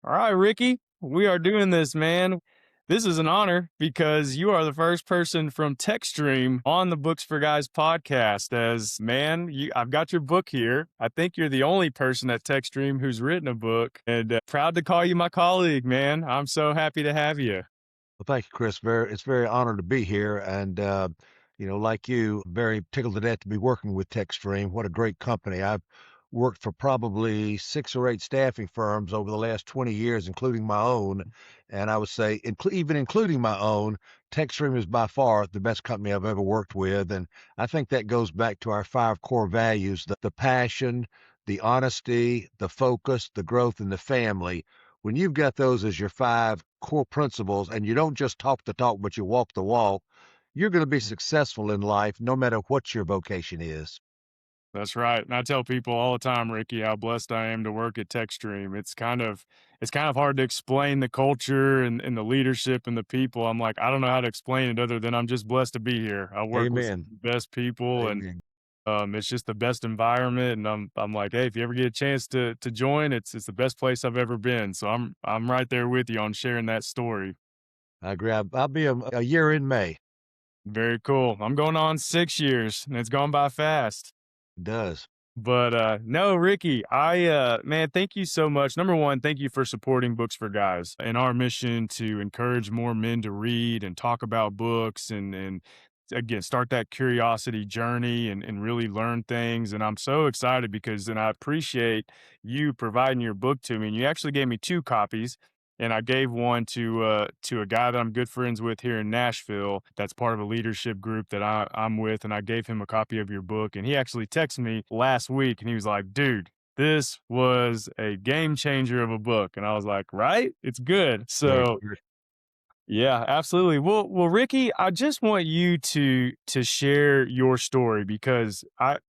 All right, Ricky, we are doing this, man. This is an honor because you are the first person from TechStream on the Books4Guys podcast. As man, I've got your book here. I think you're the only person at TechStream who's written a book, and proud to call you my colleague, man. I'm so happy to have you. Well, thank you, Chris. It's very honored to be here, and like you, very tickled to death to be working with TechStream. What a great company! I've worked for probably 6 or 8 staffing firms over the last 20 years, including my own. And I would say, even including my own, TechStream is by far the best company I've ever worked with. And I think that goes back to our 5 core values: the passion, the honesty, the focus, the growth, and the family. When you've got those as your 5 core principles and you don't just talk the talk, but you walk the walk, you're going to be successful in life no matter what your vocation is. That's right. And I tell people all the time, Ricky, how blessed I am to work at TechStream. It's kind of hard to explain the culture and the leadership and the people. I'm like, I don't know how to explain it other than I'm just blessed to be here. I work with some Amen. of the best people, and Amen. it's just the best environment. And I'm like, hey, if you ever get a chance to join, it's the best place I've ever been. So I'm right there with you on sharing that story. I agree. I'll be a year in May. Very cool. I'm going on 6 years, and it's gone by fast. It does. But no, Ricky, man, thank you so much. Number one, thank you for supporting Books for Guys and our mission to encourage more men to read and talk about books and again start that curiosity journey and really learn things. And I'm so excited because and I appreciate you providing your book to me. And you actually gave me 2 copies. And I gave one to a guy that I'm good friends with here in Nashville. That's part of a leadership group that I'm with, and I gave him a copy of your book. And he actually texted me last week, and he was like, "Dude, this was a game changer of a book." And I was like, "Right? It's good." Very So good. yeah, absolutely. Well, Ricky, I just want you to share your story because I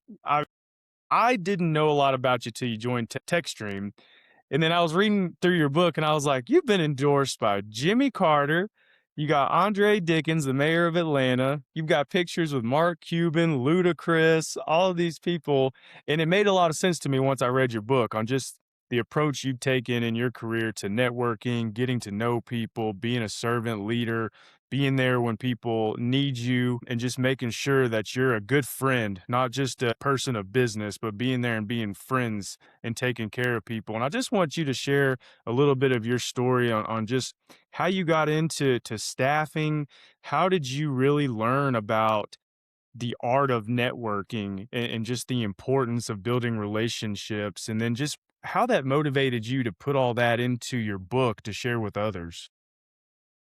I didn't know a lot about you till you joined TechStream, and then I was reading through your book and I was like, you've been endorsed by Jimmy Carter. You got Andre Dickens, the mayor of Atlanta. You've got pictures with Mark Cuban, Ludacris, all of these people. And it made a lot of sense to me once I read your book on just the approach you've taken in your career to networking, getting to know people, being a servant leader, being there when people need you, and just making sure that you're a good friend, not just a person of business, but being there and being friends and taking care of people. And I just want you to share a little bit of your story on just how you got into staffing. How did you really learn about the art of networking and just the importance of building relationships? And then just how that motivated you to put all that into your book to share with others.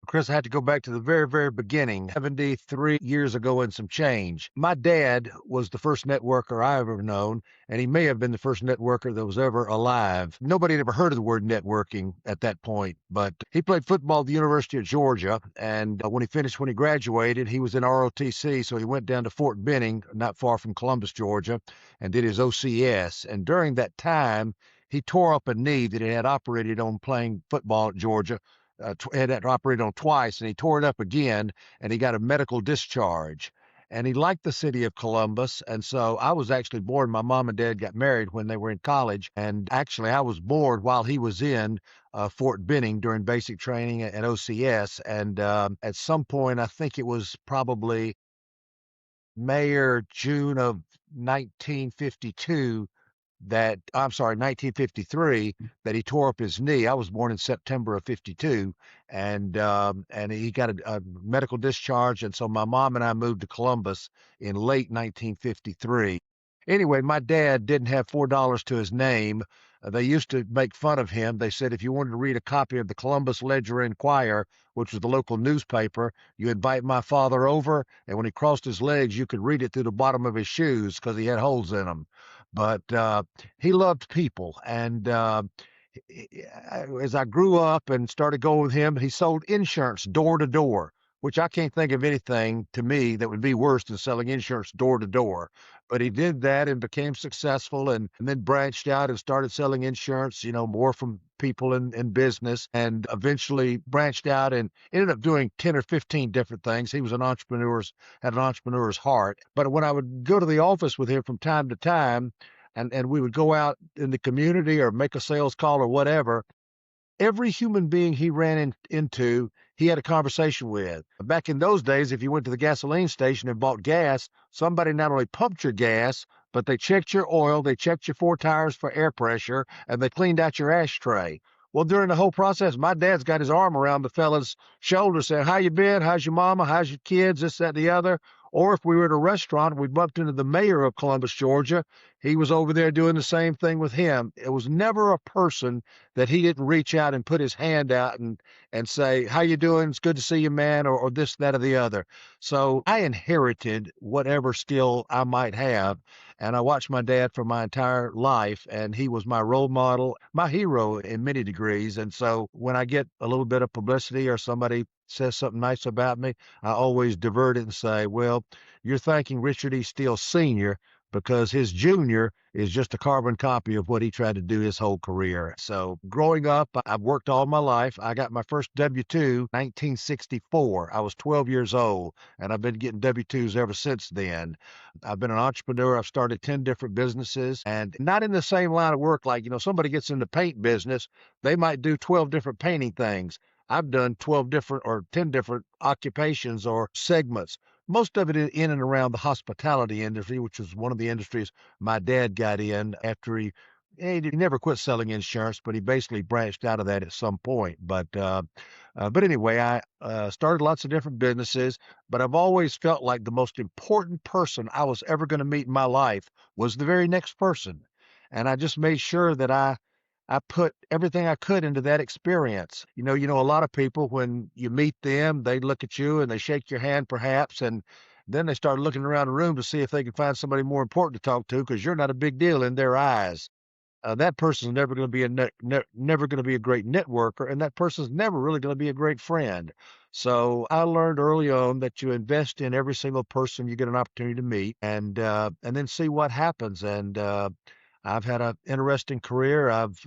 Chris, I had to go back to the very, very beginning, 73 years ago and some change. My dad was the first networker I ever known, and he may have been the first networker that was ever alive. Nobody had ever heard of the word networking at that point, but he played football at the University of Georgia. And when he graduated, he was in ROTC. So he went down to Fort Benning, not far from Columbus, Georgia, and did his OCS. And during that time, he tore up a knee that he had operated on playing football at Georgia, had operated on twice, and he tore it up again, and he got a medical discharge. And he liked the city of Columbus, and so I was actually born. My mom and dad got married when they were in college, and actually I was born while he was in Fort Benning during basic training at OCS. And at some point, I think it was probably May or June of 1952, that I'm sorry, 1953, that he tore up his knee. I was born in September of 52, and he got a medical discharge, and so my mom and I moved to Columbus in late 1953. Anyway, my dad didn't have $4 to his name. They used to make fun of him. They said if you wanted to read a copy of the Columbus Ledger Enquirer, which was the local newspaper, you invite my father over, and when he crossed his legs, you could read it through the bottom of his shoes because he had holes in them. But he loved people, and as I grew up and started going with him, he sold insurance door to door, which I can't think of anything to me that would be worse than selling insurance door to door. But he did that and became successful, and then branched out and started selling insurance, more from people in business, and eventually branched out and ended up doing 10 or 15 different things. He was had an entrepreneur's heart. But when I would go to the office with him from time to time, and we would go out in the community or make a sales call or whatever, every human being he ran into, he had a conversation with. Back in those days, if you went to the gasoline station and bought gas, somebody not only pumped your gas, but they checked your oil, they checked your four tires for air pressure, and they cleaned out your ashtray. Well, during the whole process, my dad's got his arm around the fella's shoulder saying, "How you been? How's your mama? How's your kids? This, that, the other." Or if we were at a restaurant, we bumped into the mayor of Columbus, Georgia. He was over there doing the same thing with him. It was never a person that he didn't reach out and put his hand out and say, "How you doing? It's good to see you, man," or this, that, or the other. So I inherited whatever skill I might have, and I watched my dad for my entire life, and he was my role model, my hero in many degrees. And so when I get a little bit of publicity or somebody says something nice about me, I always divert it and say, "Well, you're thanking Richard E. Steele Sr. because his junior is just a carbon copy of what he tried to do his whole career." So growing up, I've worked all my life. I got my first W-2 1964. I was 12 years old, and I've been getting W-2s ever since then. I've been an entrepreneur. I've started 10 different businesses, and not in the same line of work. Like, somebody gets in the paint business, they might do 12 different painting things. I've done 12 different or 10 different occupations or segments. Most of it in and around the hospitality industry, which was one of the industries my dad got in after he never quit selling insurance, but he basically branched out of that at some point. But anyway, I started lots of different businesses, but I've always felt like the most important person I was ever going to meet in my life was the very next person. And I just made sure that I put everything I could into that experience. A lot of people, when you meet them, they look at you and they shake your hand perhaps, and then they start looking around the room to see if they can find somebody more important to talk to because you're not a big deal in their eyes. That person's never going to be never going to be a great networker, and that person's never really going to be a great friend. So I learned early on that you invest in every single person you get an opportunity to meet, and then see what happens. And I've had an interesting career. I've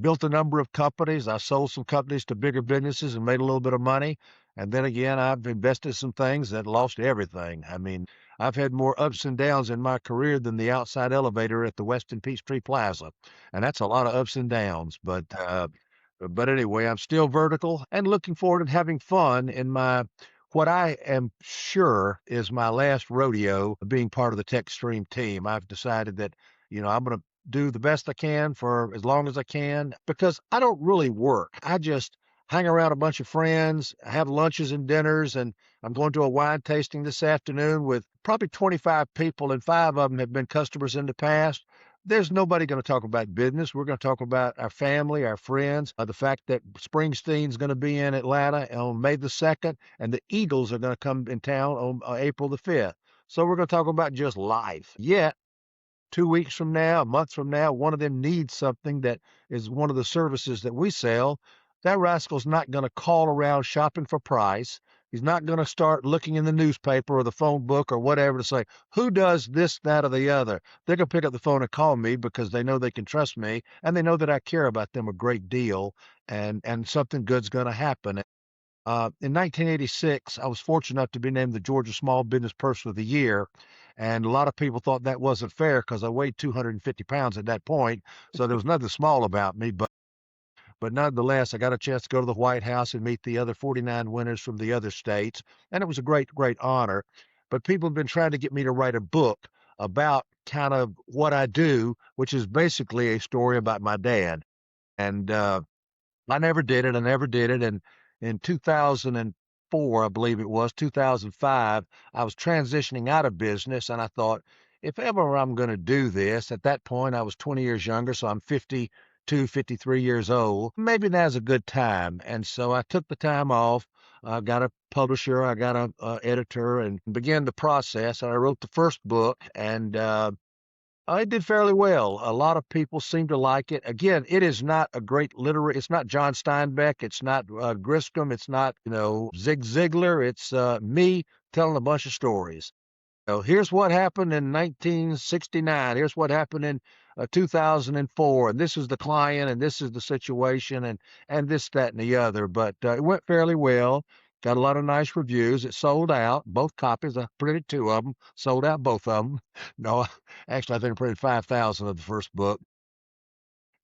built a number of companies. I sold some companies to bigger businesses and made a little bit of money. And then again, I've invested some things that lost everything. I mean, I've had more ups and downs in my career than the outside elevator at the Westin Peachtree Plaza. And that's a lot of ups and downs. But anyway, I'm still vertical and looking forward to having fun in what I am sure is my last rodeo being part of the TechStream team. I've decided that, I'm going to do the best I can for as long as I can because I don't really work. I just hang around a bunch of friends, have lunches and dinners, and I'm going to a wine tasting this afternoon with probably 25 people, and 5 of them have been customers in the past. There's nobody going to talk about business. We're going to talk about our family, our friends, the fact that Springsteen's going to be in Atlanta on May the 2nd, and the Eagles are going to come in town on April the 5th. So we're going to talk about just life. Yet, 2 weeks from now, a month from now, one of them needs something that is one of the services that we sell. That rascal's not going to call around shopping for price. He's not going to start looking in the newspaper or the phone book or whatever to say, who does this, that, or the other. They're going to pick up the phone and call me because they know they can trust me and they know that I care about them a great deal, and something good's going to happen. In 1986, I was fortunate enough to be named the Georgia Small Business Person of the Year. And a lot of people thought that wasn't fair because I weighed 250 pounds at that point. So there was nothing small about me. But nonetheless, I got a chance to go to the White House and meet the other 49 winners from the other states. And it was a great, great honor. But people have been trying to get me to write a book about kind of what I do, which is basically a story about my dad. And I never did it. I never did it. And in 2004, I believe it was 2005, I was transitioning out of business. And I thought, if ever I'm going to do this, at that point, I was 20 years younger. So I'm 52, 53 years old. Maybe now's a good time. And so I took the time off. I got a publisher, I got a editor, and began the process. And I wrote the first book, and I did fairly well. A lot of people seem to like it. Again, it is not a great literary. It's not John Steinbeck. It's not Griscom. It's not Zig Ziglar. It's me telling a bunch of stories. So here's what happened in 1969. Here's what happened in 2004. And this is the client, and this is the situation, and this, that, and the other. But it went fairly well. Got a lot of nice reviews. It sold out. Both copies. I printed 2 of them. Sold out both of them. No, actually, I think I printed 5,000 of the first book.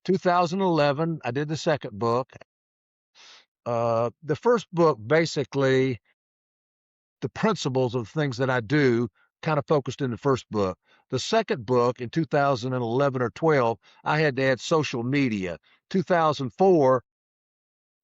2011, I did the second book. The first book, basically, the principles of things that I do kind of focused in the first book. The second book in 2011 or 12, I had to add social media. 2004,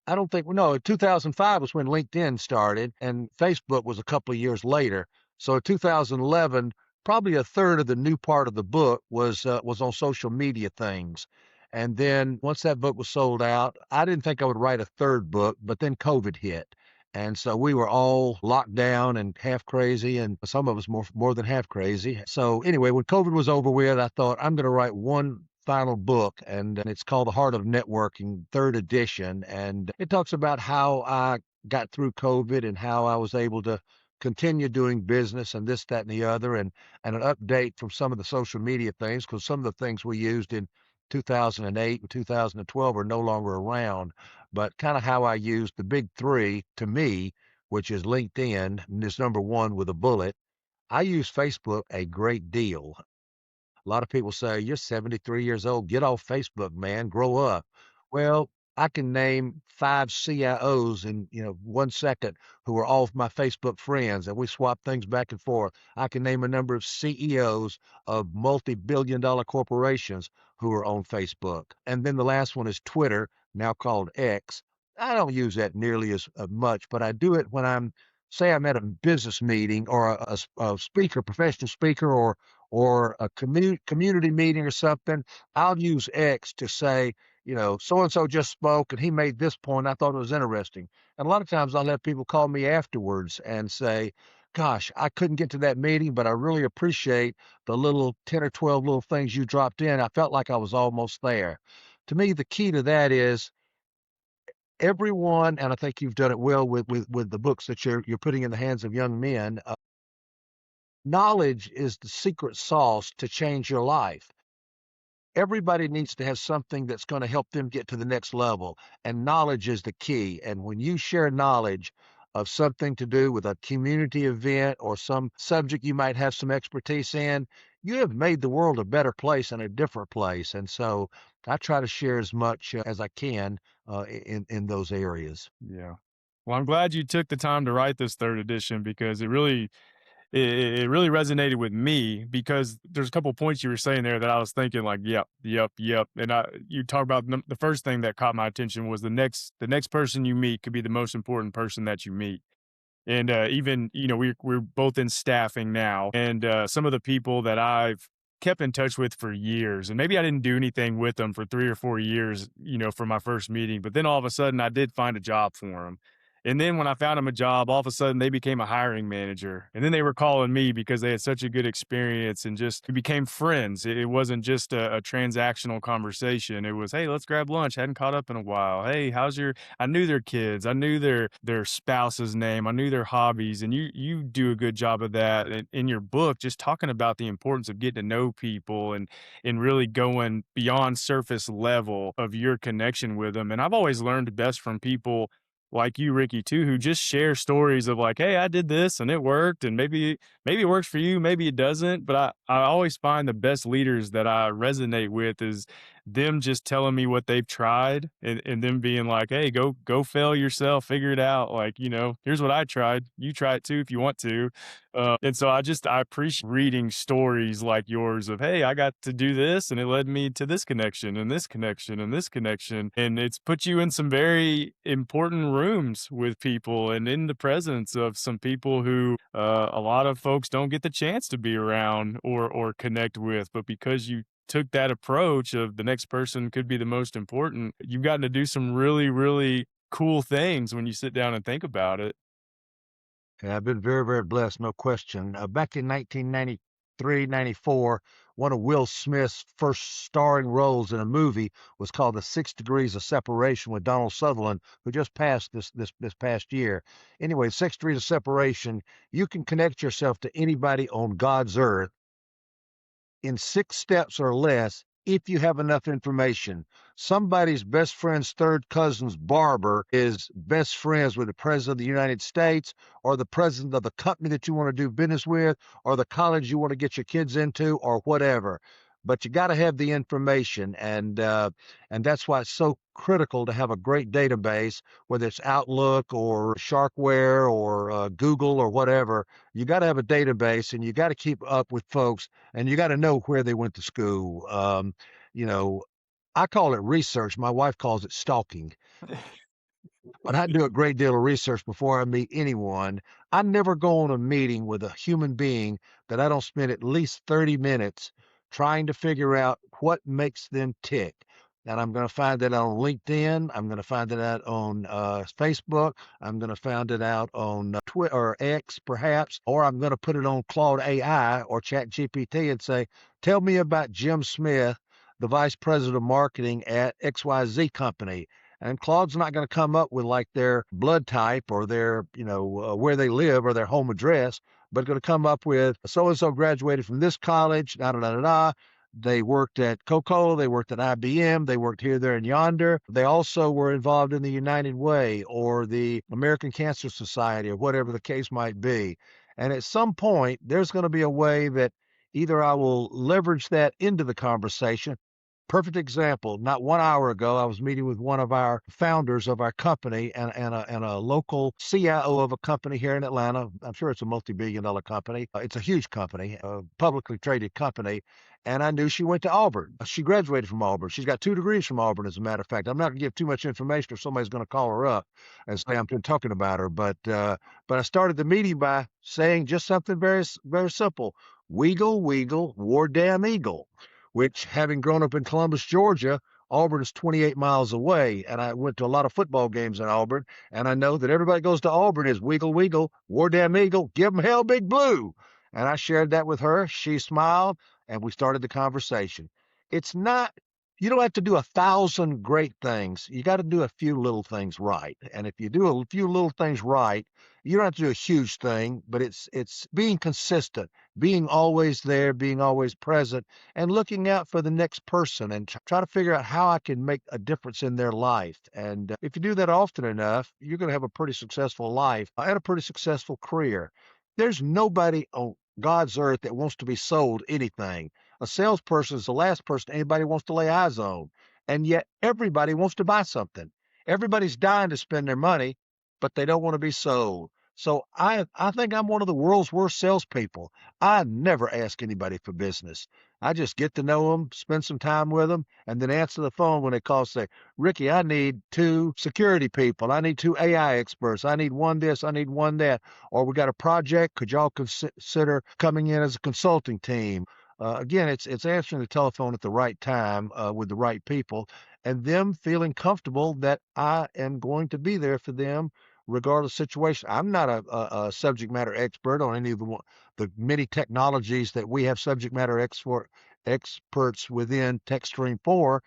I don't think, no, 2005 was when LinkedIn started, and Facebook was a couple of years later. So in 2011, probably a third of the new part of the book was on social media things. And then once that book was sold out, I didn't think I would write a third book, but then COVID hit. And so we were all locked down and half crazy, and some of us more than half crazy. So anyway, when COVID was over with, I thought I'm going to write one final book, and it's called The Heart of Networking, third edition. And it talks about how I got through COVID and how I was able to continue doing business and this, that, and the other, and an update from some of the social media things, because some of the things we used in 2008 and 2012 are no longer around, but kind of how I used the big three to me, which is LinkedIn, and is number one with a bullet. I use Facebook a great deal. A lot of people say, "You're 73 years old. Get off Facebook, man. Grow up." Well, I can name 5 CIOs in, 1 second who are all of my Facebook friends, and we swap things back and forth. I can name a number of CEOs of multi-billion-dollar corporations who are on Facebook. And then the last one is Twitter, now called X. I don't use that nearly as much, but I do it when say I'm at a business meeting or a speaker, professional speaker, or a community meeting or something. I'll use X to say, so and so just spoke and he made this point. I thought it was interesting. And a lot of times I'll have people call me afterwards and say, "Gosh, I couldn't get to that meeting, but I really appreciate the little 10 or 12 little things you dropped in. I felt like I was almost there." To me, the key to that is everyone, and I think you've done it well with the books that you're putting in the hands of young men. Knowledge is the secret sauce to change your life. Everybody needs to have something that's going to help them get to the next level, and knowledge is the key. And when you share knowledge of something to do with a community event or some subject you might have some expertise in, you have made the world a better place and a different place. And so I try to share as much as I can in those areas. Yeah. Well, I'm glad you took the time to write this third edition because it really resonated with me because there's a couple points you were saying there that I was thinking like, yep, yep, yep. And you talk about the first thing that caught my attention was the next person you meet could be the most important person that you meet. And even we're both in staffing now, and some of the people that I've kept in touch with for years, and maybe I didn't do anything with them for 3 or 4 years, for my first meeting, but then all of a sudden I did find a job for them. And then when I found them a job, all of a sudden they became a hiring manager. And then they were calling me because they had such a good experience and just we became friends. It wasn't just a transactional conversation. It was, hey, let's grab lunch. Hadn't caught up in a while. Hey, how's your I knew their kids. I knew their spouse's name. I knew their hobbies. And you do a good job of that in your book, just talking about the importance of getting to know people and really going beyond surface level of your connection with them. And I've always learned best from people like you, Ricky, too, who just share stories of like, hey, I did this and it worked, and maybe it works for you, maybe it doesn't. But I always find the best leaders that I resonate with is them just telling me what they've tried and them being like, hey, go fail yourself, figure it out. Like, here's what I tried. You try it too if you want to. And so I appreciate reading stories like yours of, hey, I got to do this and it led me to this connection and this connection and this connection. And it's put you in some very important rooms with people and in the presence of some people who a lot of folks don't get the chance to be around or connect with. But because you took that approach of the next person could be the most important, you've gotten to do some really, really cool things when you sit down and think about it. Yeah, I've been very, very blessed, no question. Back in 1993, 94, one of Will Smith's first starring roles in a movie was called The 6 Degrees of Separation with Donald Sutherland, who just passed this past year. Anyway, 6 Degrees of Separation, you can connect yourself to anybody on God's earth in 6 steps or less if you have enough information. Somebody's best friend's third cousin's barber is best friends with the president of the United States or the president of the company that you want to do business with or the college you want to get your kids into or whatever. but you got to have the information, and that's why it's so critical to have a great database, whether it's Outlook or Sharkware or Google or whatever. You got to have a database, and you got to keep up with folks, and you got to know where they went to school. You know, I call it research. My wife calls it stalking. But I do a great deal of research before I meet anyone. I never go on a meeting with a human being that I don't spend at least 30 minutes trying to figure out what makes them tick. And I'm going to find it out on LinkedIn. I'm going to find it out on Facebook. I'm going to find it out on Twitter or X, perhaps, or I'm going to put it on Claude AI or Chat GPT and say, tell me about Jim Smith, the vice president of marketing at XYZ company. And Claude's not going to come up with like their blood type or their, where they live or their home address, but going to come up with so and so graduated from this college, da da da da da. They worked at Coca-Cola, they worked at IBM, they worked here, there, and yonder. They also were involved in the United Way or the American Cancer Society or whatever the case might be. And at some point, there's going to be a way that either I will leverage that into the conversation. Perfect example. Not 1 hour ago, I was meeting with one of our founders of our company and a local CIO of a company here in Atlanta. I'm sure it's a multi-billion-dollar company. It's a huge company, a publicly traded company. And I knew she went to Auburn. She graduated from Auburn. She's got 2 degrees from Auburn, as a matter of fact. I'm not going to give too much information or somebody's going to call her up and say I'm talking about her. But I started the meeting by saying just something very, very simple. Weagle, weagle, war damn eagle, which, having grown up in Columbus, Georgia, Auburn is 28 miles away. And I went to a lot of football games in Auburn. And I know that everybody goes to Auburn is Weagle, Weagle, war damn eagle, give 'em hell, big blue. And I shared that with her. She smiled and we started the conversation. It's not, you don't have to do 1,000 great things. You got to do a few little things right. And if you do a few little things right, you don't have to do a huge thing, but it's being consistent, being always there, being always present, and looking out for the next person and try to figure out how I can make a difference in their life. And if you do that often enough, you're going to have a pretty successful life and a pretty successful career. There's nobody on God's earth that wants to be sold anything. A salesperson is the last person anybody wants to lay eyes on. And yet everybody wants to buy something. Everybody's dying to spend their money, but they don't want to be sold. So I think I'm one of the world's worst salespeople. I never ask anybody for business. I just get to know them, spend some time with them, and then answer the phone when they call, say, Ricky, I need 2 security people. I need 2 AI experts. I need one this, I need one that. Or we got a project. Could y'all consider coming in as a consulting team? Again, it's answering the telephone at the right time with the right people and them feeling comfortable that I am going to be there for them regardless of situation. I'm not a subject matter expert on any of the many technologies that we have subject matter experts within TechStream 4,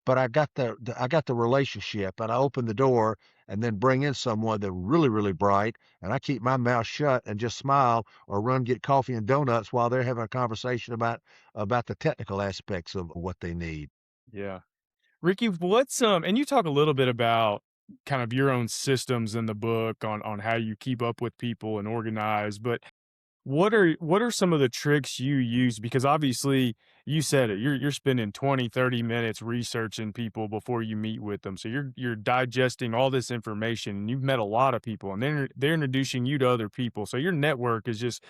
but I got the relationship and I open the door and then bring in someone that's really, really bright, and I keep my mouth shut and just smile or run get coffee and donuts while they're having a conversation about the technical aspects of what they need. Yeah. Ricky, what's and you talk a little bit about kind of your own systems in the book on how you keep up with people and organize, but what are some of the tricks you use? Because obviously you said it, you're spending 20, 30 minutes researching people before you meet with them. So you're digesting all this information and you've met a lot of people and they're introducing you to other people. So your network is just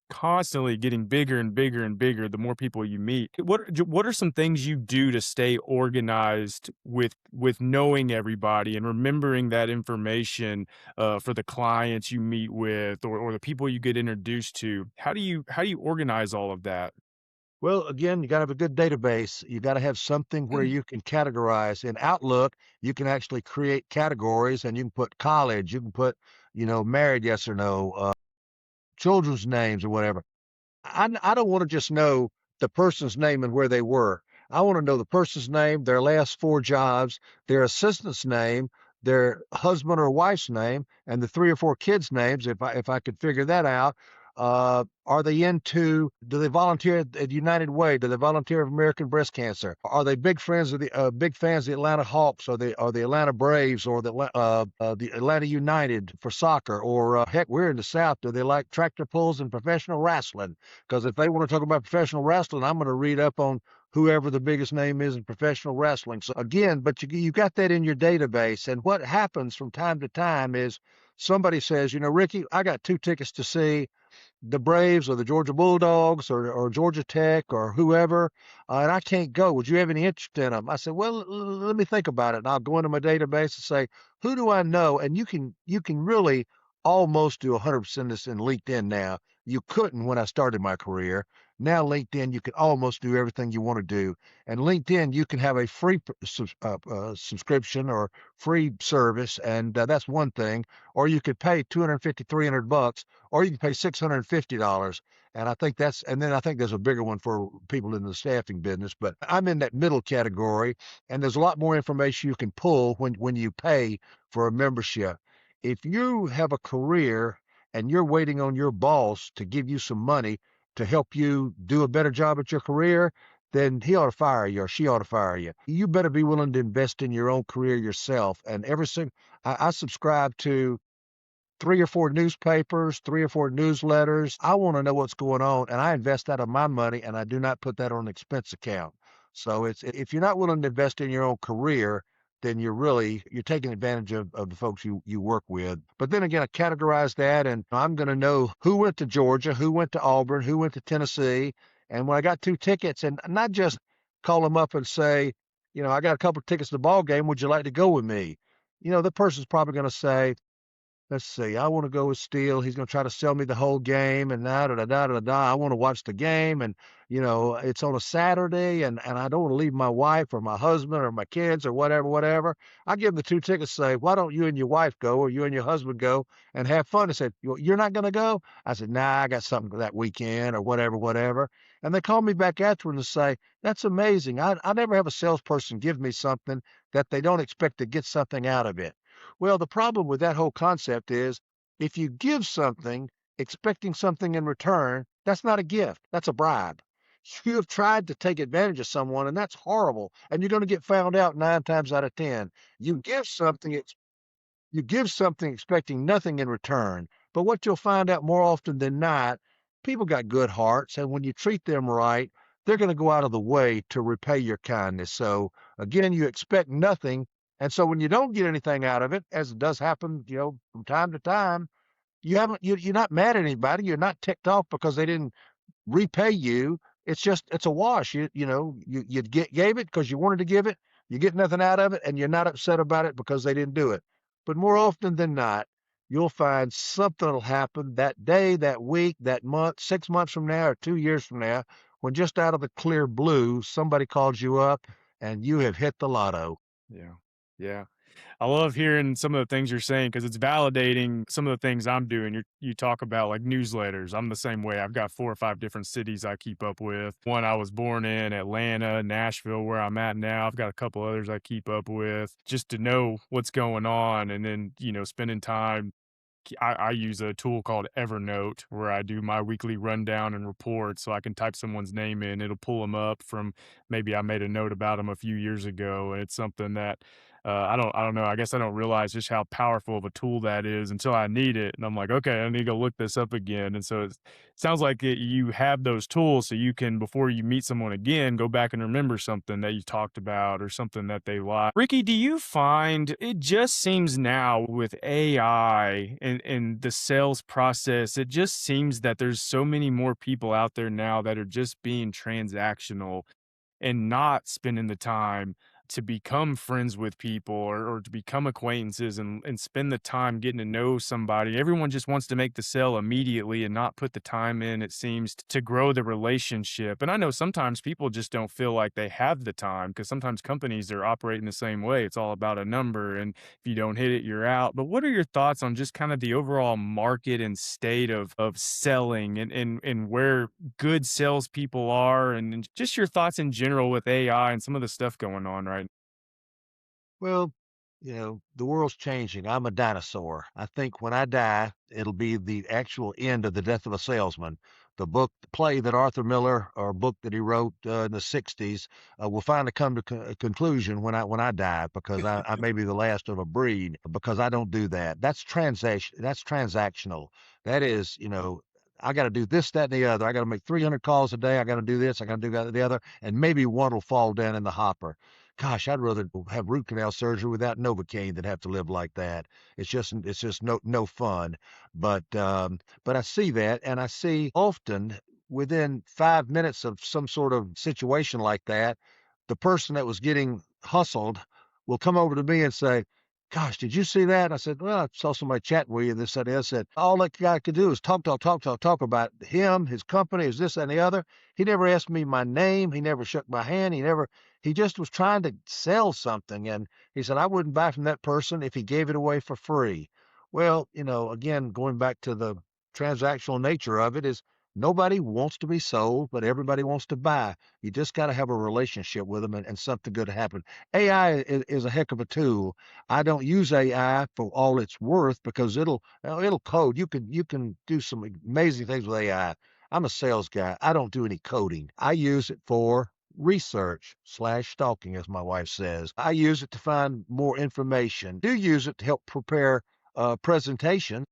constantly getting bigger and bigger and bigger the more people you meet. What are some things you do to stay organized with knowing everybody and remembering that information for the clients you meet with or the people you get introduced to? How do you organize all of that? Well, again, you got to have a good database. You got to have something where you can categorize. In Outlook, you can actually create categories and you can put college, you can put, married, yes or no, children's names or whatever. I don't want to just know the person's name and where they were. I want to know the person's name, their last 4 jobs, their assistant's name, their husband or wife's name, and the 3 or 4 kids' names. If I could figure that out, are they into? Do they volunteer at United Way? Do they volunteer at American Breast Cancer? Are they big friends of the big fans of the Atlanta Hawks or the Atlanta Braves or the Atlanta United for soccer? Or heck, we're in the South. Do they like tractor pulls and professional wrestling? Because if they want to talk about professional wrestling, I'm going to read up on whoever the biggest name is in professional wrestling. So again, but you got that in your database. And what happens from time to time is somebody says, Ricky, I got 2 tickets to see the Braves or the Georgia Bulldogs or Georgia Tech or whoever, and I can't go. Would you have any interest in them? I said, well, let me think about it. And I'll go into my database and say, who do I know? And you can really almost do 100% this in LinkedIn now. You couldn't when I started my career. Now LinkedIn, you can almost do everything you want to do. And LinkedIn, you can have a free subscription or free service, and that's one thing. Or you could pay 250, $300, or you can pay $650. And then I think there's a bigger one for people in the staffing business, but I'm in that middle category. And there's a lot more information you can pull when you pay for a membership. If you have a career and you're waiting on your boss to give you some money to help you do a better job at your career, then he ought to fire you or she ought to fire you. You better be willing to invest in your own career yourself. And I subscribe to 3 or 4 newspapers, 3 or 4 newsletters. I want to know what's going on, and I invest out of my money, and I do not put that on an expense account. So it's if you're not willing to invest in your own career, then you're taking advantage of the folks you work with. But then again, I categorize that, and I'm going to know who went to Georgia, who went to Auburn, who went to Tennessee, and when I got 2 tickets, and not just call them up and say, I got a couple of tickets to the ball game. Would you like to go with me? The person's probably going to say, let's see, I want to go with Steele. He's going to try to sell me the whole game and da da da da da da. I want to watch the game, and it's on a Saturday, and I don't want to leave my wife or my husband or my kids or whatever. I give them the 2 tickets. Say, why don't you and your wife go, or you and your husband go and have fun? They said, you're not going to go? I said, nah, I got something for that weekend or whatever. And they call me back afterward and say, that's amazing. I never have a salesperson give me something that they don't expect to get something out of it. Well, the problem with that whole concept is if you give something expecting something in return, that's not a gift. That's a bribe. You have tried to take advantage of someone, and that's horrible. And you're going to get found out 9 times out of 10. You give something, you give something expecting nothing in return. But what you'll find out more often than not, people got good hearts, and when you treat them right, they're going to go out of the way to repay your kindness. So again, you expect nothing. And so when you don't get anything out of it, as it does happen, from time to time, you're not mad at anybody. You're not ticked off because they didn't repay you. It's a wash. Gave it because you wanted to give it. You get nothing out of it, and you're not upset about it because they didn't do it. But more often than not, you'll find something will happen that day, that week, that month, 6 months from now, or 2 years from now, when just out of the clear blue, somebody calls you up and you have hit the lotto. Yeah. Yeah. I love hearing some of the things you're saying because it's validating some of the things I'm doing. You talk about like newsletters. I'm the same way. I've got 4 or 5 different cities I keep up with. One I was born in, Atlanta, Nashville, where I'm at now. I've got a couple others I keep up with just to know what's going on. And then, spending time I use a tool called Evernote where I do my weekly rundown and report so I can type someone's name in. It'll pull them up from maybe I made a note about them a few years ago. And it's something that I don't know. I guess I don't realize just how powerful of a tool that is until I need it. And I'm like, okay, I need to go look this up again. And so it sounds like you have those tools so you can, before you meet someone again, go back and remember something that you talked about or something that they like. Ricky, do you find it just seems now with AI and the sales process, it just seems that there's so many more people out there now that are just being transactional and not spending the time to become friends with people or to become acquaintances and spend the time getting to know somebody. Everyone just wants to make the sale immediately and not put the time in, it seems, to grow the relationship. And I know sometimes people just don't feel like they have the time because sometimes companies are operating the same way. It's all about a number. And if you don't hit it, you're out. But what are your thoughts on just kind of the overall market and state of selling and where good salespeople are and just your thoughts in general with AI and some of the stuff going on right Well, the world's changing. I'm a dinosaur. I think when I die, it'll be the actual end of The Death of a Salesman. The play that Arthur Miller, or book that he wrote in the '60s, will finally come to a conclusion when I die, because I may be the last of a breed, because I don't do that. That's transactional. That is, I got to do this, that, and the other. I got to make 300 calls a day. I got to do this. I got to do that, the other, and maybe one will fall down in the hopper. Gosh, I'd rather have root canal surgery without Novocaine than have to live like that. It's just no fun. But I see that, and I see often within 5 minutes of some sort of situation like that, the person that was getting hustled will come over to me and say, "Gosh, did you see that?" I said, "Well, I saw somebody chatting with you, this, that, and the other." I said, "All that guy could do is talk about him, his company, his this, that, and the other. He never asked me my name. He never shook my hand. He just was trying to sell something." And he said, "I wouldn't buy from that person if he gave it away for free." Well, again, going back to the transactional nature of it is nobody wants to be sold, but everybody wants to buy. You just got to have a relationship with them and something good to happen. AI is a heck of a tool. I don't use AI for all it's worth because it'll code. You can do some amazing things with AI. I'm a sales guy. I don't do any coding. I use it for research slash stalking, as my wife says. I use it to find more information. Do use it to help prepare presentation.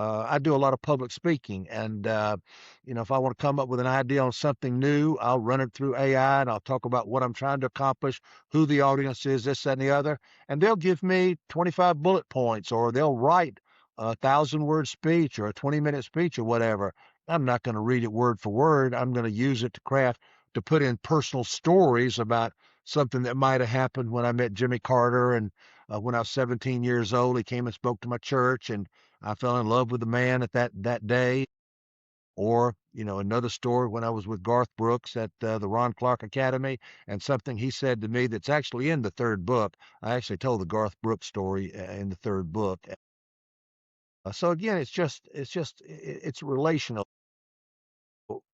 I do a lot of public speaking, and if I want to come up with an idea on something new, I'll run it through AI and I'll talk about what I'm trying to accomplish, who the audience is, this, that, and the other, and they'll give me 25 bullet points, or they'll write a 1,000-word speech or a 20-minute speech or whatever. I'm not going to read it word for word. I'm going to use it to put in personal stories about something that might have happened when I met Jimmy Carter, and when I was 17 years old, he came and spoke to my church, and I fell in love with the man at that day. Or, another story when I was with Garth Brooks at the Ron Clark Academy, and something he said to me that's actually in the third book. I actually told the Garth Brooks story in the third book. So again, it's relational.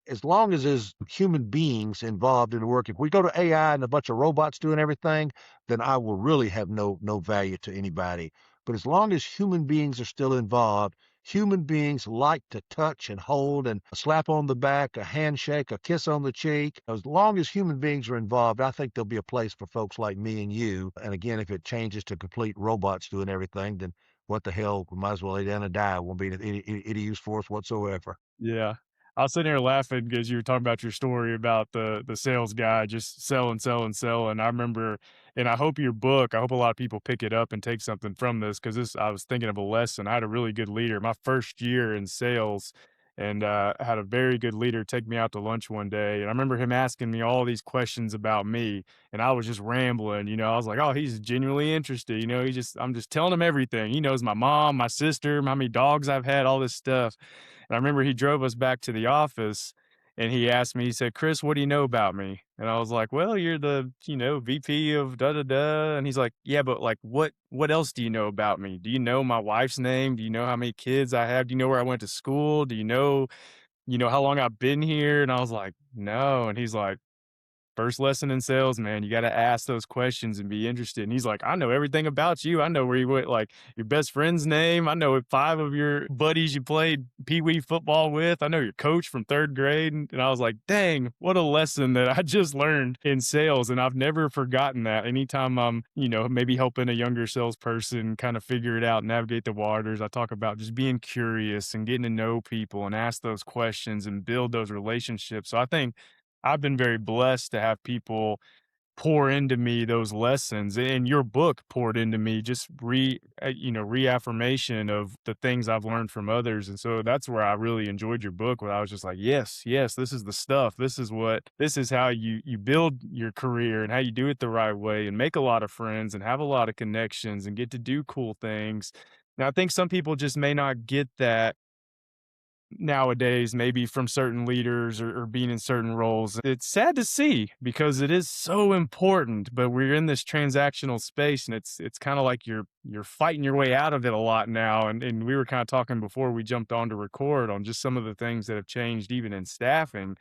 As long as there's human beings involved in the work, if we go to AI and a bunch of robots doing everything, then I will really have no value to anybody. But as long as human beings are still involved, human beings like to touch and hold and a slap on the back, a handshake, a kiss on the cheek. As long as human beings are involved, I think there'll be a place for folks like me and you. And again, if it changes to complete robots doing everything, then what the hell? We might as well lay down and die. It won't be any use for us whatsoever. Yeah. I was sitting here laughing because you were talking about your story about the sales guy just selling, selling, selling. I remember, and I hope a lot of people pick it up and take something from this because I was thinking of a lesson. I had a really good leader my first year in sales, and I had a very good leader take me out to lunch one day. And I remember him asking me all these questions about me, and I was just rambling. I was like, "Oh, he's genuinely interested." I'm just telling him everything. He knows my mom, my sister, how many dogs I've had, all this stuff. And I remember he drove us back to the office and he asked me, he said, "Chris, what do you know about me?" And I was like, "Well, you're the, VP of da da da." And he's like, "Yeah, but like what else do you know about me? Do you know my wife's name? Do you know how many kids I have? Do you know where I went to school? Do you know how long I've been here?" And I was like, "No." And he's like, "First lesson in sales, man, you gotta ask those questions and be interested." And he's like, "I know everything about you. I know where you went, like your best friend's name. I know 5 of your buddies you played pee-wee football with. I know your coach from 3rd grade." And I was like, "Dang, what a lesson that I just learned in sales." And I've never forgotten that. Anytime I'm, maybe helping a younger salesperson kind of figure it out, navigate the waters, I talk about just being curious and getting to know people and ask those questions and build those relationships. So I think I've been very blessed to have people pour into me those lessons, and your book poured into me just reaffirmation of the things I've learned from others. And so that's where I really enjoyed your book, where I was just like, yes, yes, this is the stuff. This is how you build your career and how you do it the right way and make a lot of friends and have a lot of connections and get to do cool things. Now, I think some people just may not get that nowadays, maybe from certain leaders or being in certain roles. It's sad to see because it is so important, but we're in this transactional space and it's kind of like you're fighting your way out of it a lot now. And we were kind of talking before we jumped on to record on just some of the things that have changed even in staffing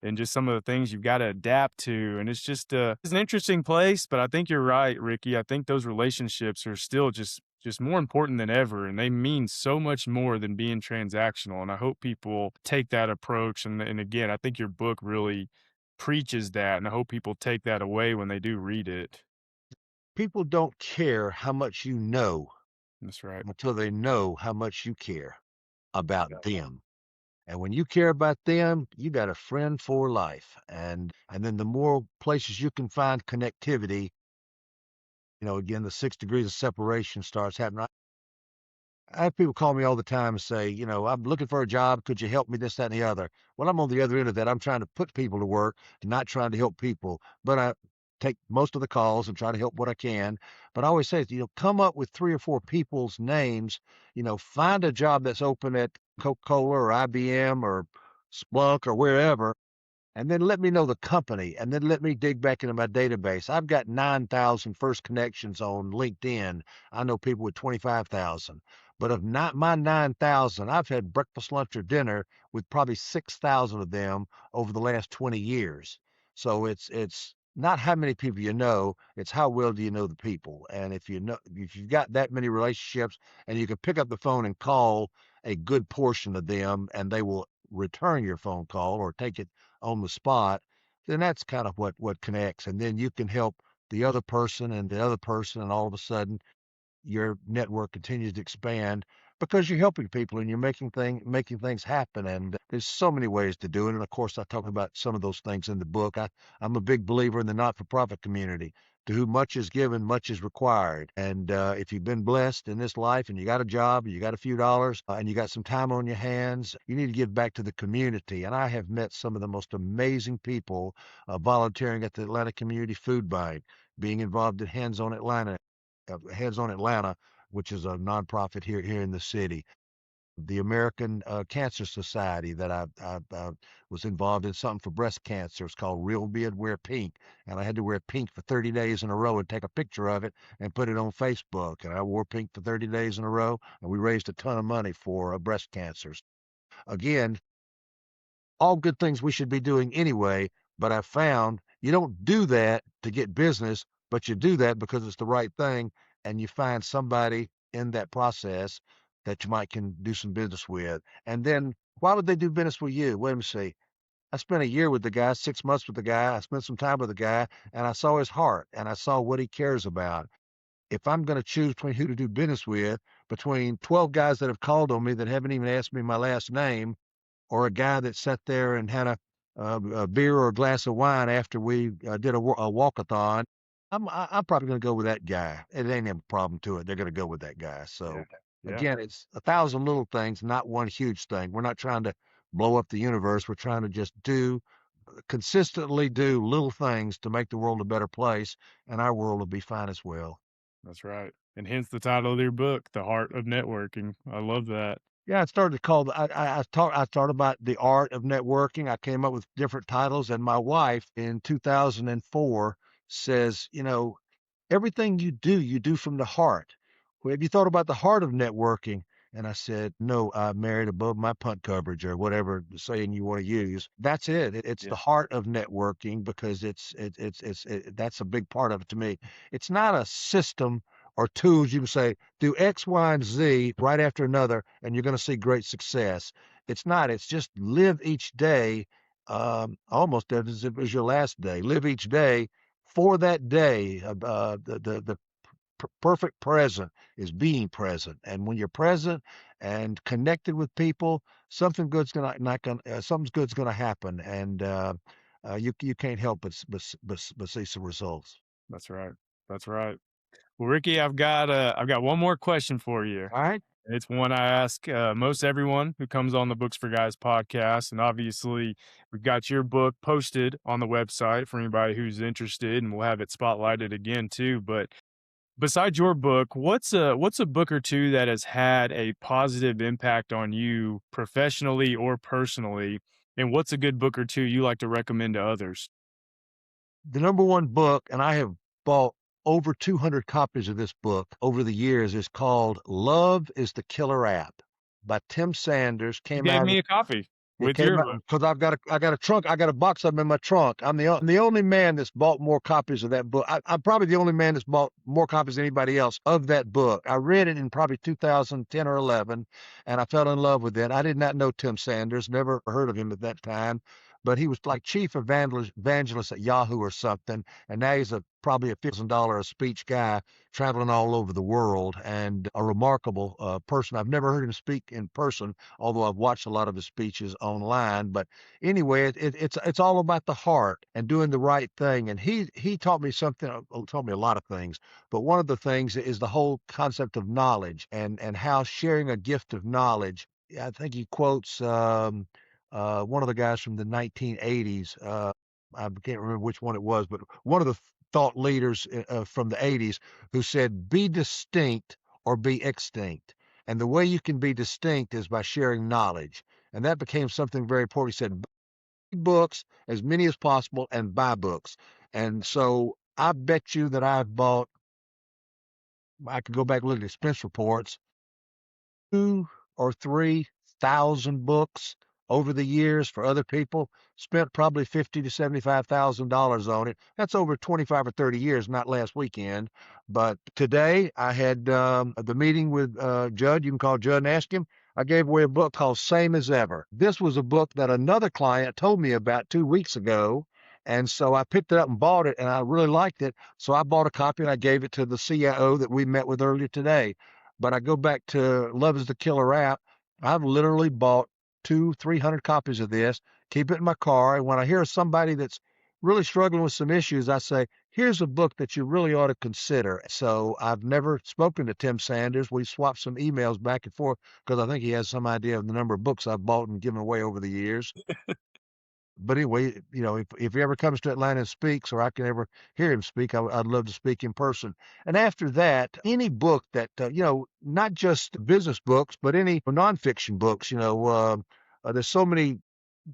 and just some of the things you've got to adapt to. And it's an interesting place, but I think you're right, Ricky. I think those relationships are still just more important than ever, and they mean so much more than being transactional. And I hope people take that approach. And again, I think your book really preaches that, and I hope people take that away when they do read it. People don't care how much you know That's right. until they know how much you care about them. And when you care about them, you got a friend for life. And then the more places you can find connectivity, again, the 6 degrees of separation starts happening. I have people call me all the time and say, I'm looking for a job. Could you help me? This, that, and the other. Well, I'm on the other end of that. I'm trying to put people to work, not trying to help people. But I take most of the calls and try to help what I can. But I always say, come up with 3 or 4 people's names. Find a job that's open at Coca-Cola or IBM or Splunk or wherever, and then let me know the company, and then let me dig back into my database. I've got 9,000 first connections on LinkedIn. I know people with 25,000. But of not my 9,000, I've had breakfast, lunch, or dinner with probably 6,000 of them over the last 20 years. So it's not how many people you know, it's how well do you know the people. And if you've got that many relationships and you can pick up the phone and call a good portion of them and they will return your phone call or take it on the spot, then that's kind of what connects. And then you can help the other person and the other person, and all of a sudden your network continues to expand because you're helping people and you're making things happen. And there's so many ways to do it. And of course, I talk about some of those things in the book. I'm a big believer in the not-for-profit community. To whom much is given, much is required. And if you've been blessed in this life and you got a job, and you got a few dollars, and you got some time on your hands, you need to give back to the community. And I have met some of the most amazing people volunteering at the Atlanta Community Food Bank, being involved in Hands on Atlanta, which is a nonprofit here in the city. The American Cancer Society that I was involved in something for breast cancer. It's called Real Bid Wear Pink, and I had to wear pink for 30 days in a row and take a picture of it and put it on Facebook. And I wore pink for 30 days in a row, and we raised a ton of money for breast cancers. Again, all good things we should be doing anyway, but I found you don't do that to get business, but you do that because it's the right thing, and you find somebody in that process that you might can do some business with. And then why would they do business with you? Wait a see. I spent a year with the guy, 6 months with the guy. I spent some time with the guy, and I saw his heart, and I saw what he cares about. If I'm going to choose between who to do business with, between 12 guys that have called on me that haven't even asked me my last name, or a guy that sat there and had a beer or a glass of wine after we did a walkathon, I'm probably going to go with that guy. It ain't a problem to it. They're going to go with that guy. Yeah. So Yeah. again, it's 1,000 little things, not one huge thing. We're not trying to blow up the universe. We're trying to just consistently do little things to make the world a better place, and our world will be fine as well. That's right. And hence the title of your book, The Heart of Networking. I love that. Yeah, I started to call I started about the art of networking. I came up with different titles, and my wife in 2004 says, everything you do from the heart. Well, have you thought about the heart of networking? And I said, no, I married above my punt coverage or whatever the saying you want to use. That's it. It's Yeah. the heart of networking because that's a big part of it to me. It's not a system or tools. You can say, do X, Y, and Z right after another, and you're going to see great success. It's not. It's just live each day almost as if it was your last day. Live each day for that day. The perfect present is being present, and when you're present and connected with people, something's good's gonna happen, and you can't help but see some results. That's right. That's right. Well, Ricky, I've got one more question for you. All right. It's one I ask most everyone who comes on the Books for Guys podcast, and obviously we've got your book posted on the website for anybody who's interested, and we'll have it spotlighted again too. But besides your book, what's a book or two that has had a positive impact on you professionally or personally, and what's a good book or two you like to recommend to others? The number one book, and I have bought over 200 copies of this book over the years, is called Love is the Killer App by Tim Sanders. You Came gave out me a copy It with came your out book. because I got a trunk. I got a box of them in my trunk. I'm the only man that's bought more copies of that book. I'm probably the only man that's bought more copies than anybody else of that book. I read it in probably 2010 or 11, and I fell in love with it. I did not know Tim Sanders, never heard of him at that time, but he was like chief evangelist at Yahoo or something. And now he's probably a $1,000 a speech guy traveling all over the world, and a remarkable person. I've never heard him speak in person, although I've watched a lot of his speeches online. But anyway, it's all about the heart and doing the right thing. And he taught me something, taught me a lot of things, but one of the things is the whole concept of knowledge, and how sharing a gift of knowledge. I think he quotes one of the guys from the 1980s. I can't remember which one it was, but one of the thought leaders from the 80s, who said, "Be distinct or be extinct." And the way you can be distinct is by sharing knowledge. And that became something very important. He said, books, as many as possible, and buy books. And so I bet you that I could go back and look at expense reports, 2 or 3 thousand books over the years for other people. Spent probably $50,000 to $75,000 on it. That's over 25 or 30 years, not last weekend. But today I had the meeting with Judd. You can call Judd and ask him. I gave away a book called Same as Ever. This was a book that another client told me about 2 weeks ago. And so I picked it up and bought it, and I really liked it. So I bought a copy and I gave it to the CIO that we met with earlier today. But I go back to Love is the Killer app. I've literally bought 300 copies of this, keep it in my car. And when I hear somebody that's really struggling with some issues, I say, here's a book that you really ought to consider. So I've never spoken to Tim Sanders. We swapped some emails back and forth because I think he has some idea of the number of books I've bought and given away over the years. But anyway, if he ever comes to Atlanta and speaks, or I can ever hear him speak, I'd love to speak in person. And after that, any book that, not just business books, but any nonfiction books, there's so many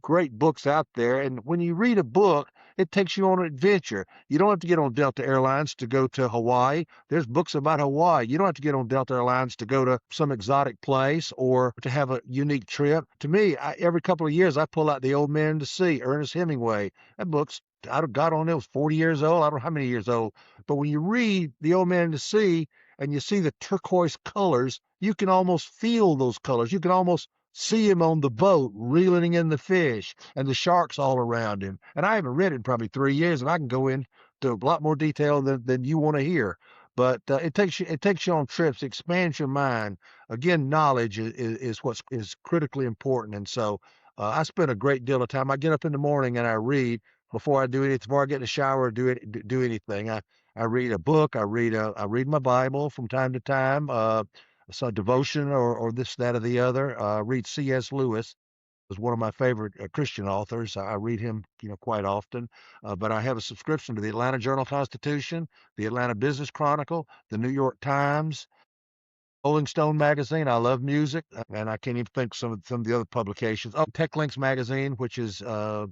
great books out there. And when you read a book, it takes you on an adventure. You don't have to get on Delta Airlines to go to Hawaii. There's books about Hawaii. You don't have to get on Delta Airlines to go to some exotic place or to have a unique trip. To me, every couple of years, I pull out The Old Man and the Sea, Ernest Hemingway. That book's, I got on it, was 40 years old. I don't know how many years old. But when you read The Old Man and the Sea and you see the turquoise colors, you can almost feel those colors. You can almost see him on the boat reeling in the fish and the sharks all around him. And I haven't read it in probably 3 years, and I can go into a lot more detail than you want to hear. But it takes you on trips, expands your mind. Again, knowledge is what is critically important. And so I spend a great deal of time. I get up in the morning and I read before I do anything. Before I get in the shower or do anything. I read a book. I read my Bible from time to time. So devotion or this, that, or the other. Read C.S. Lewis is one of my favorite Christian authors. I read him, quite often. But I have a subscription to the Atlanta Journal-Constitution, the Atlanta Business Chronicle, the New York Times, Rolling Stone magazine. I love music, and I can't even think some of the other publications. Oh, Tech Links magazine, which is a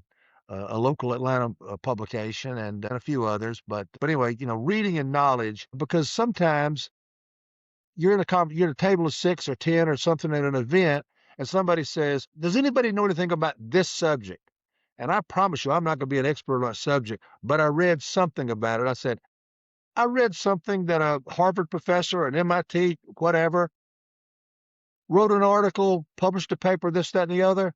local Atlanta publication, and a few others. But anyway, reading and knowledge, because sometimes you're at a table of 6 or 10 or something at an event, and somebody says, "Does anybody know anything about this subject?" And I promise you, I'm not going to be an expert on that subject, but I read something about it. I said, I read something that a Harvard professor, an MIT, whatever, wrote an article, published a paper, this, that, and the other.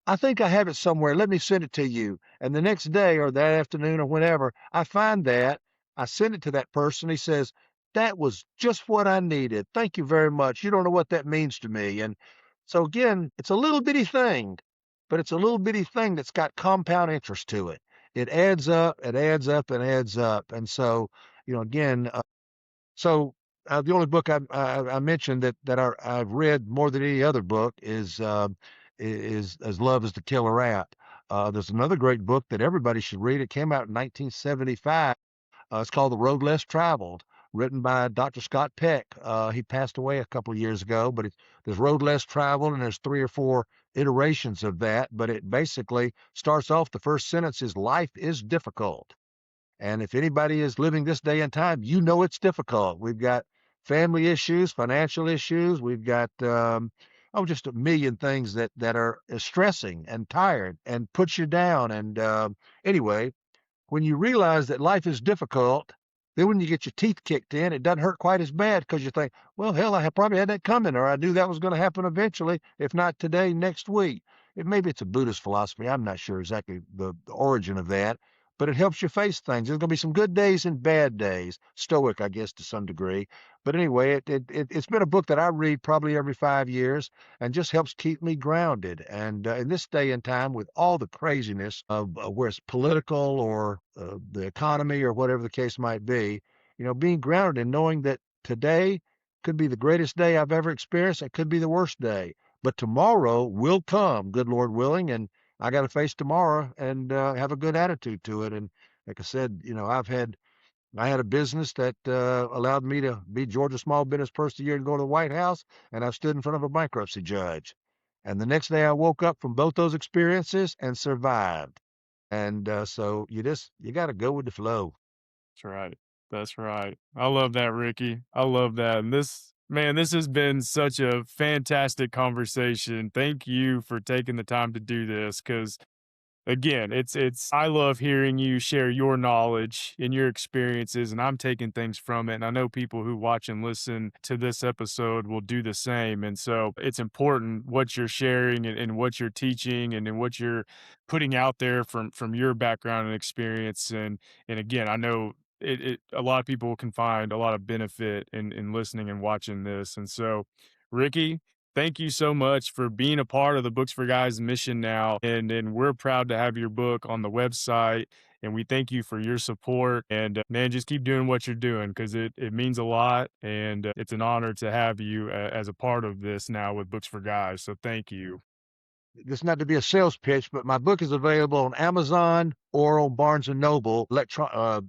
I think I have it somewhere. Let me send it to you. And the next day or that afternoon or whenever, I find that. I send it to that person. He says, "That was just what I needed. Thank you very much. You don't know what that means to me." And so again, it's a little bitty thing, but it's a little bitty thing that's got compound interest to it. It adds up, it adds up, and adds up. And so, again, so the only book I mentioned that I've read more than any other book is As Love is the Killer App. There's another great book that everybody should read. It came out in 1975. It's called The Road Less Traveled, written by Dr. Scott Peck. He passed away a couple of years ago, but there's Road Less Traveled, and there's 3 or 4 iterations of that. But it basically starts off, the first sentence is, "Life is difficult." And if anybody is living this day and time, it's difficult. We've got family issues, financial issues. We've got, just a million things that are stressing and tired and puts you down. And anyway, when you realize that life is difficult, then when you get your teeth kicked in, it doesn't hurt quite as bad, because you think, well, hell, I probably had that coming, or I knew that was going to happen eventually, if not today, next week. maybe it's a Buddhist philosophy. I'm not sure exactly the origin of that, but it helps you face things. There's going to be some good days and bad days. Stoic, I guess, to some degree. But anyway, it's been a book that I read probably every 5 years and just helps keep me grounded. And in this day and time, with all the craziness of where it's political or the economy or whatever the case might be, being grounded and knowing that today could be the greatest day I've ever experienced. It could be the worst day, but tomorrow will come, good Lord willing, and I got to face tomorrow and have a good attitude to it. And like I said, I had a business that allowed me to be Georgia Small Business Person of the Year and go to the White House, and I stood in front of a bankruptcy judge. And the next day, I woke up from both those experiences and survived. And so you got to go with the flow. That's right. That's right. I love that, Ricky. I love that. And this has been such a fantastic conversation. Thank you for taking the time to do this because again, it's I love hearing you share your knowledge and your experiences, and I'm taking things from it. And I know people who watch and listen to this episode will do the same. And so it's important what you're sharing and what you're teaching and what you're putting out there from your background and experience. And again, I know it a lot of people can find a lot of benefit in listening and watching this. And so, Ricky, thank you so much for being a part of the Books for Guys mission now. And we're proud to have your book on the website. And we thank you for your support. And man, just keep doing what you're doing because it means a lot. And it's an honor to have you as a part of this now with Books for Guys. So thank you. This not to be a sales pitch, but my book is available on Amazon or on Barnes and Noble. Well,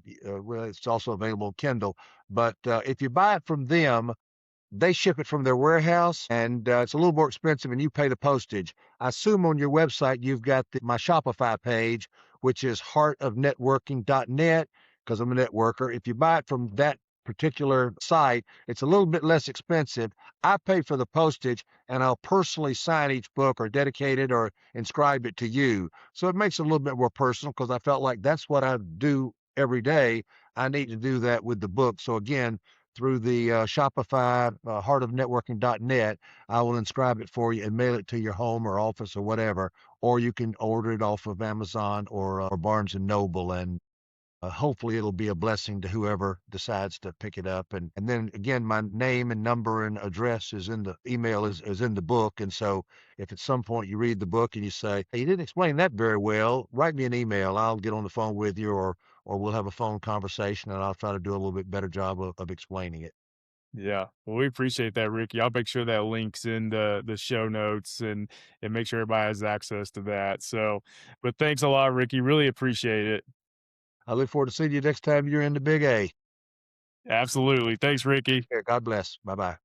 it's also available on Kindle. But if you buy it from them, they ship it from their warehouse, and it's a little more expensive, and you pay the postage. I assume on your website you've got my Shopify page, which is heartofnetworking.net, because I'm a networker. If you buy it from that particular site, it's a little bit less expensive. I pay for the postage, and I'll personally sign each book or dedicate it or inscribe it to you. So it makes it a little bit more personal because I felt like that's what I do every day. I need to do that with the book. So again, through the Shopify, heartofnetworking.net, I will inscribe it for you and mail it to your home or office or whatever. Or you can order it off of Amazon or Barnes and Noble, and hopefully it'll be a blessing to whoever decides to pick it up. And then again, my name and number and address is in the email is in the book. And so if at some point you read the book and you say, hey, you didn't explain that very well, write me an email. I'll get on the phone with you, or we'll have a phone conversation, and I'll try to do a little bit better job of explaining it. Yeah. Well, we appreciate that, Ricky. I'll make sure that links in the show notes and make sure everybody has access to that. So, but thanks a lot, Ricky. Really appreciate it. I look forward to seeing you next time you're in the Big A. Absolutely. Thanks, Ricky. Here, God bless. Bye bye.